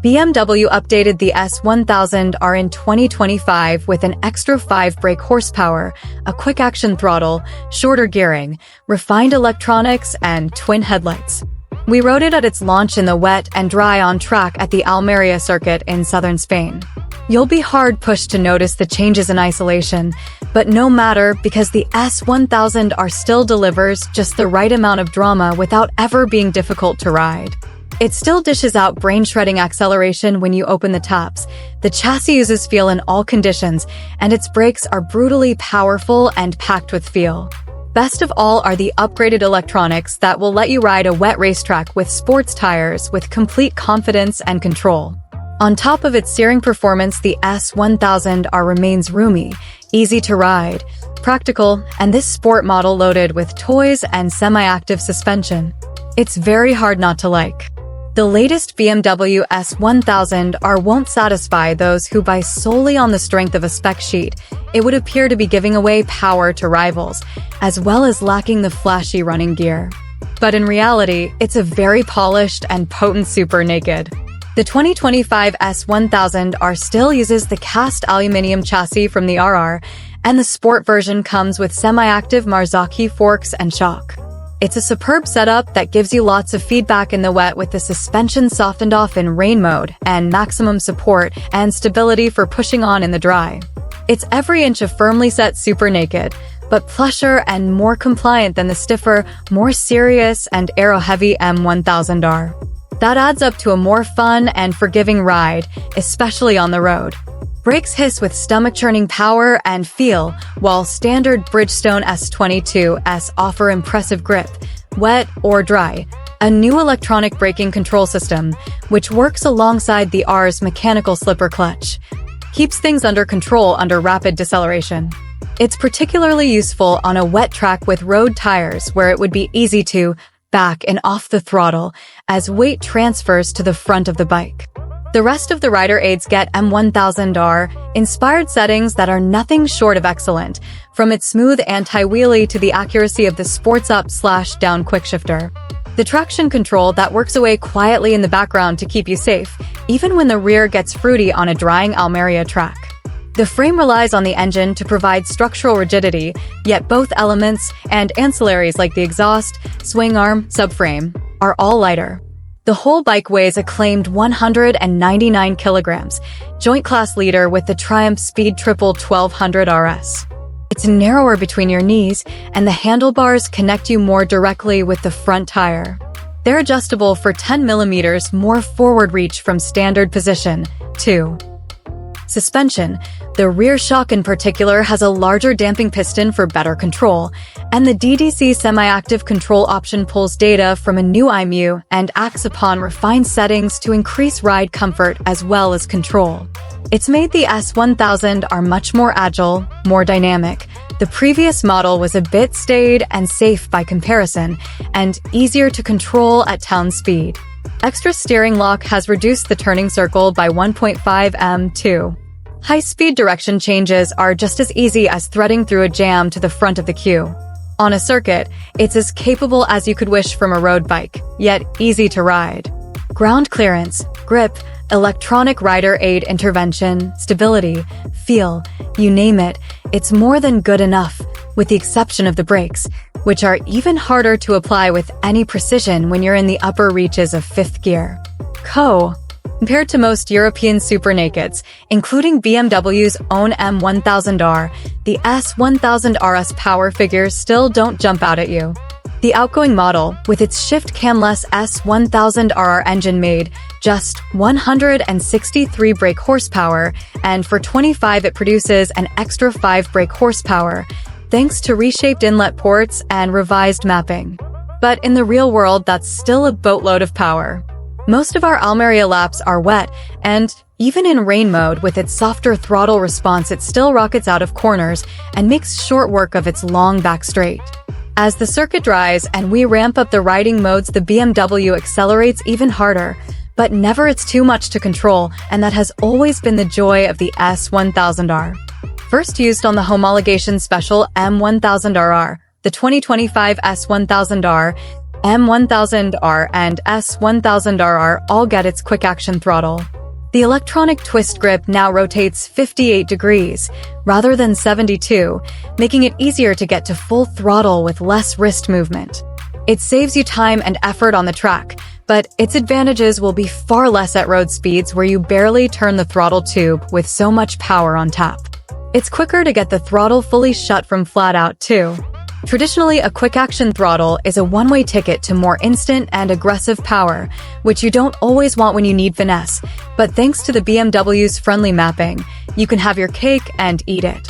BMW updated the S1000R in 2025 with an extra 5 brake horsepower, a quick-action throttle, shorter gearing, refined electronics, and twin headlights. We rode it at its launch in the wet and dry on track at the Almeria circuit in southern Spain. You'll be hard-pushed to notice the changes in isolation, but no matter, because the S1000R still delivers just the right amount of drama without ever being difficult to ride. It still dishes out brain-shredding acceleration when you open the tops. The chassis uses feel in all conditions, and its brakes are brutally powerful and packed with feel. Best of all are the upgraded electronics that will let you ride a wet racetrack with sports tires with complete confidence and control. On top of its steering performance, the S1000R remains roomy, easy to ride, practical, and this sport model loaded with toys and semi-active suspension. It's very hard not to like. The latest BMW S1000R won't satisfy those who buy solely on the strength of a spec sheet. It would appear to be giving away power to rivals, as well as lacking the flashy running gear. But in reality, it's a very polished and potent super naked. The 2025 S1000R still uses the cast aluminium chassis from the RR, and the sport version comes with semi-active Marzocchi forks and shock. It's a superb setup that gives you lots of feedback in the wet with the suspension softened off in rain mode and maximum support and stability for pushing on in the dry. It's every inch of firmly set super naked, but plusher and more compliant than the stiffer, more serious and aero-heavy M1000R. That adds up to a more fun and forgiving ride, especially on the road. Brakes hiss with stomach-churning power and feel, while standard Bridgestone S22s offer impressive grip, wet or dry. A new electronic braking control system, which works alongside the R's mechanical slipper clutch, keeps things under control under rapid deceleration. It's particularly useful on a wet track with road tires where it would be easy to back and off the throttle as weight transfers to the front of the bike. The rest of the rider aids get M1000R inspired settings that are nothing short of excellent, from its smooth anti-wheelie to the accuracy of the sports up/down quickshifter. The traction control that works away quietly in the background to keep you safe, even when the rear gets fruity on a drying Almeria track. The frame relies on the engine to provide structural rigidity, yet both elements and ancillaries like the exhaust, swing arm, subframe are all lighter. The whole bike weighs a claimed 199 kilograms, joint class leader with the Triumph Speed Triple 1200 RS. It's narrower between your knees, and the handlebars connect you more directly with the front tire. They're adjustable for 10 millimeters more forward reach from standard position, too. Suspension. The rear shock in particular has a larger damping piston for better control, and the DDC semi-active control option pulls data from a new IMU and acts upon refined settings to increase ride comfort as well as control. It's made the S1000R much more agile, more dynamic. The previous model was a bit staid and safe by comparison, and easier to control at town speed. Extra steering lock has reduced the turning circle by 1.5 m too. High-speed direction changes are just as easy as threading through a jam to the front of the queue. On a circuit, it's as capable as you could wish from a road bike, yet easy to ride. Ground clearance, grip, electronic rider aid intervention, stability, feel, you name it, it's more than good enough, with the exception of the brakes, which are even harder to apply with any precision when you're in the upper reaches of fifth gear. Compared to most European super nakeds, including BMW's own M1000R, the S1000RS power figures still don't jump out at you. The outgoing model, with its shift camless S1000RR engine made just 163 brake horsepower, and for 25 it produces an extra 5 brake horsepower, thanks to reshaped inlet ports and revised mapping. But in the real world, that's still a boatload of power. Most of our Almeria laps are wet, and even in rain mode with its softer throttle response, it still rockets out of corners and makes short work of its long back straight. As the circuit dries and we ramp up the riding modes, the BMW accelerates even harder, but never it's too much to control, and that has always been the joy of the S1000R. First used on the homologation special M1000RR, the 2025 S1000R M1000R and S1000RR all get its quick-action throttle. The electronic twist grip now rotates 58 degrees, rather than 72, making it easier to get to full throttle with less wrist movement. It saves you time and effort on the track, but its advantages will be far less at road speeds where you barely turn the throttle tube with so much power on tap. It's quicker to get the throttle fully shut from flat out, too. Traditionally, a quick-action throttle is a one-way ticket to more instant and aggressive power, which you don't always want when you need finesse, but thanks to the BMW's friendly mapping, you can have your cake and eat it.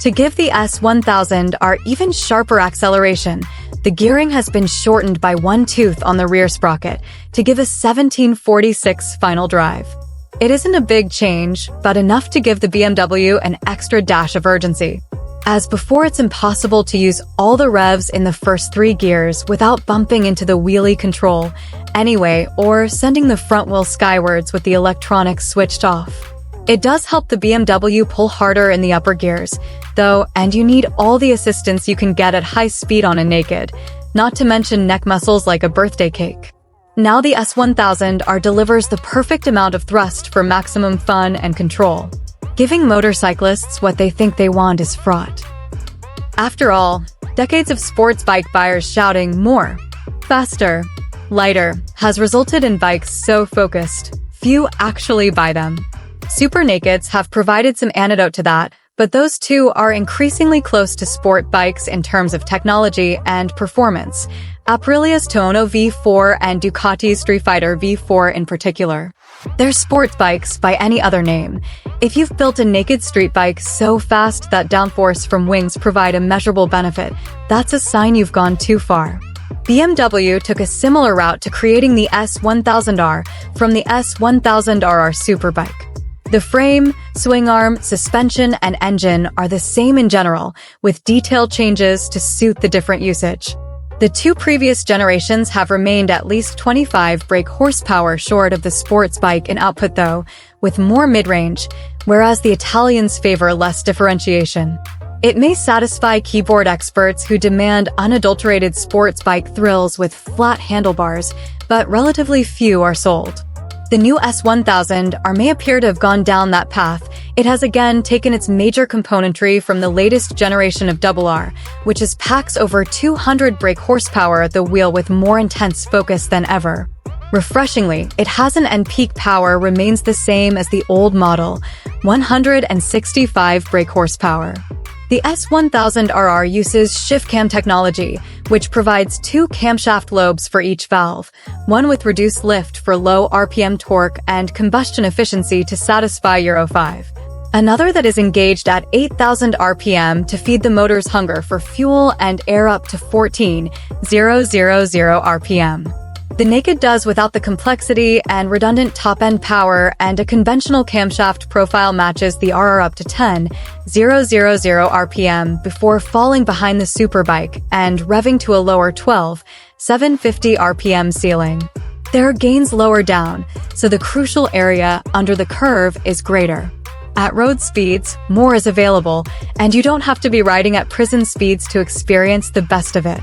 To give the S1000R even sharper acceleration, the gearing has been shortened by one tooth on the rear sprocket to give a 1746 final drive. It isn't a big change, but enough to give the BMW an extra dash of urgency. As before, it's impossible to use all the revs in the first 3 gears without bumping into the wheelie control anyway or sending the front wheel skywards with the electronics switched off. It does help the BMW pull harder in the upper gears, though, and you need all the assistance you can get at high speed on a naked, not to mention neck muscles like a birthday cake. Now the S1000R delivers the perfect amount of thrust for maximum fun and control. Giving motorcyclists what they think they want is fraught. After all, decades of sports bike buyers shouting more, faster, lighter has resulted in bikes so focused, few actually buy them. Super nakeds have provided some antidote to that, but those two are increasingly close to sport bikes in terms of technology and performance. Aprilia's Tuono V4 and Ducati's Street Fighter V4 in particular. They're sports bikes by any other name. If you've built a naked street bike so fast that downforce from wings provide a measurable benefit, that's a sign you've gone too far. BMW took a similar route to creating the S1000R from the S1000RR Superbike. The frame, swing arm, suspension, and engine are the same in general, with detailed changes to suit the different usage. The 2 previous generations have remained at least 25 brake horsepower short of the sports bike in output though, with more mid-range, whereas the Italians favor less differentiation. It may satisfy keyboard experts who demand unadulterated sports bike thrills with flat handlebars, but relatively few are sold. The new S1000R may appear to have gone down that path. It has again taken its major componentry from the latest generation of RR, which packs over 200 brake horsepower at the wheel with more intense focus than ever. Refreshingly, it hasn't, and peak power remains the same as the old model, 165 brake horsepower. The S1000RR uses shift cam technology, which provides 2 camshaft lobes for each valve, one with reduced lift for low RPM torque and combustion efficiency to satisfy Euro 5. Another that is engaged at 8,000 RPM to feed the motor's hunger for fuel and air up to 14,000 RPM. The Naked does without the complexity and redundant top-end power, and a conventional camshaft profile matches the RR up to 10,000 RPM before falling behind the Superbike and revving to a lower 12,750 RPM ceiling. There are gains lower down, so the crucial area under the curve is greater. At road speeds, more is available, and you don't have to be riding at prison speeds to experience the best of it.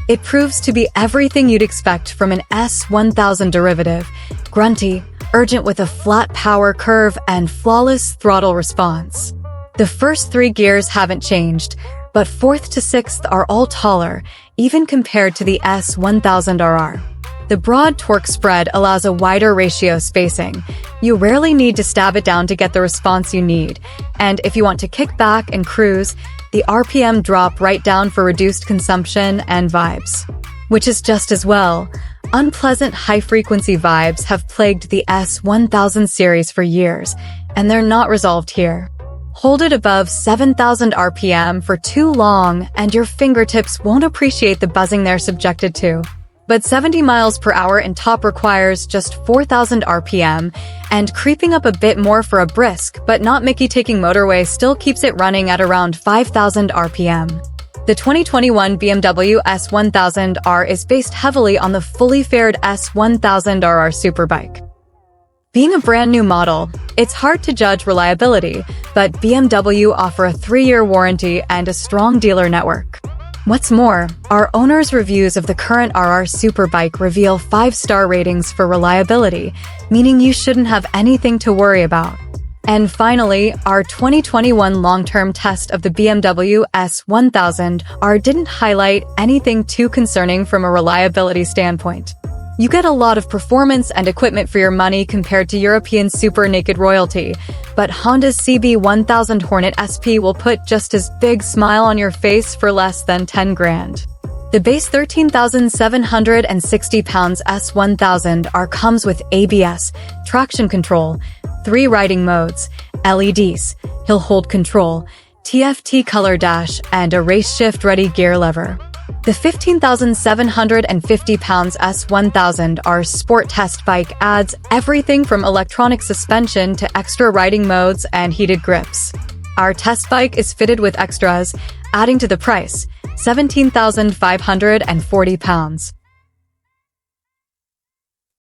It proves to be everything you'd expect from an S1000 derivative: grunty, urgent with a flat power curve, and flawless throttle response. The first 3 gears haven't changed, but 4th to 6th are all taller, even compared to the S1000RR. The broad torque spread allows a wider ratio spacing. You rarely need to stab it down to get the response you need, and if you want to kick back and cruise, the RPM drop right down for reduced consumption and vibes. Which is just as well. Unpleasant high-frequency vibes have plagued the S1000 series for years, and they're not resolved here. Hold it above 7,000 RPM for too long, and your fingertips won't appreciate the buzzing they're subjected to. But 70 miles per hour in top requires just 4,000 RPM, and creeping up a bit more for a brisk but not Mickey-taking motorway still keeps it running at around 5,000 RPM. The 2021 BMW S1000R is based heavily on the fully faired S1000RR Superbike. Being a brand new model, it's hard to judge reliability, but BMW offer a 3-year warranty and a strong dealer network. What's more, our owner's reviews of the current RR Superbike reveal 5-star ratings for reliability, meaning you shouldn't have anything to worry about. And finally, our 2021 long-term test of the BMW S1000R didn't highlight anything too concerning from a reliability standpoint. You get a lot of performance and equipment for your money compared to European super naked royalty, but Honda's CB1000 Hornet SP will put just as big smile on your face for less than 10 grand. The base 13,760 pounds S1000R comes with ABS, traction control, 3 riding modes, LEDs, hill hold control, TFT color dash, and a race shift-ready gear lever. The 15,750 pounds S1000R Sport Test Bike adds everything from electronic suspension to extra riding modes and heated grips. Our test bike is fitted with extras, adding to the price, £17,540.